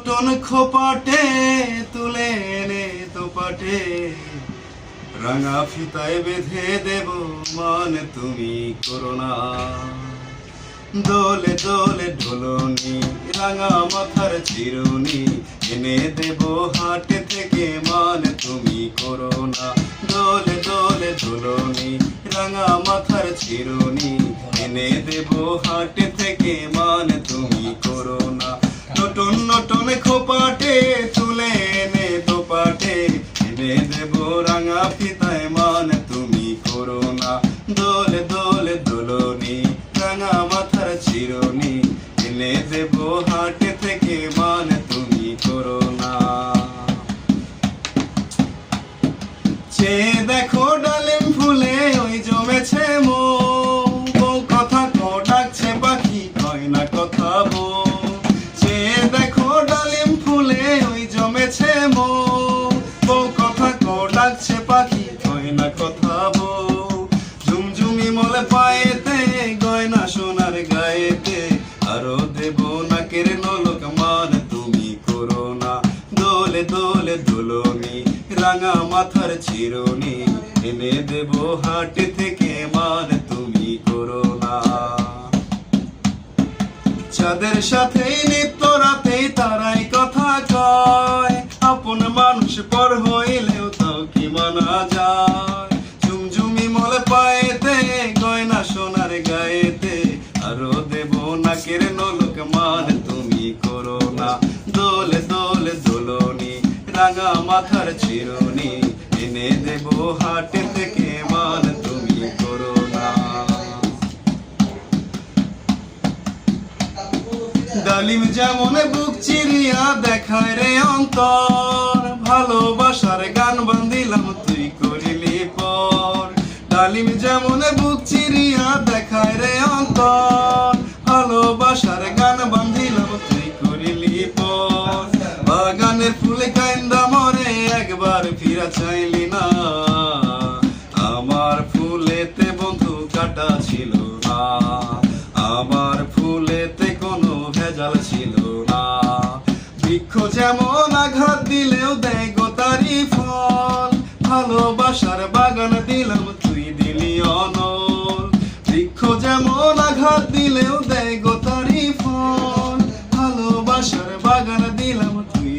Ton খোপাটে তুলে এনে দোপাটে রাঙা ফিতায় বেঁধে দেব মান তুমি করোনা। দোলে দোলে ঢোলনি রাঙা মাথার চিরুনি এনে দেব হাটে থেকে মান তুমি করোনা। দোলে দোলে ঢোলনি রাঙা মাথার চিরুনি এনে দেব হাটে থেকে মান তুমি করোনা। নতুন নতুন খোপাটে তুলে এনে দোপাটে এনে দেব রাঙা ফিতায় মান তুমি করোনা। দোলে দোলে দোলনি রাঙা মাথার চিরুনি এনে দেব হাটে থেকে মান তুমি করোনা। চেয়ে দেখো ডালিম ফুলে ওই জমেছে মৌ, বউ কথা কো ডাকছে পাখি কয় না কথা বউ। চেয়ে দেখো ডালিম ফুলে ওই জমেছে মৌ, বউ কথা কো ডাকছে পাখি কয় না কথা বউ। ঝুমঝুমি মলে পায়েতে গয়না সোনার গায়েতে আরো দেব নাকের নলক মান তুমি করোনা। দোলে দোলে দোলনি রাঙা মাথার চিরুনি এনে দেব হাটে থেকে মান তুমি করোনা। চাঁদের সাথে নিত্য রাতে তারাই কথা কয়, আপন মানুষ পর হইলেও তাও কি মানা যায়। ঝুমঝুমি মলে পায়েতে গয়না সোনার গায়েতে আরো দেব নাকের নলক মান তুমি করোনা। দোলে দোলে দোলনি রাঙা মাথার চিরুনি এনে দেব হাটে থেকে মান তুমি করোনা। ডালিম যেমন বুক চিরিয়া দেখায় রে অন্তর, ভালোবাসার গান বান্ধিলাম তুই করিলি পর। ডালিম যেমন বুক চিরিয়া দেখায় রে অন্তর, ভালোবাসার গান বান্ধিলাম তুই করিলি পর। বাগানের ফুলে কাইন্দা মরে একবার ফিরা চাইলি না, আমার ফুলেতে বন্ধু কাটা ছিল না, আমার ফুলেতে কোনো ভেজাল ছিল না। বৃক্ষ যেমন আঘাত দিলেও দেয় গো তারি ফল, ভালোবাসার বাগান দিলাম তুই দিলি অনল। বৃক্ষ যেমন আঘাত দিলেও দেয় গো তারি ফল, ভালোবাসার বাগান দিলাম তুই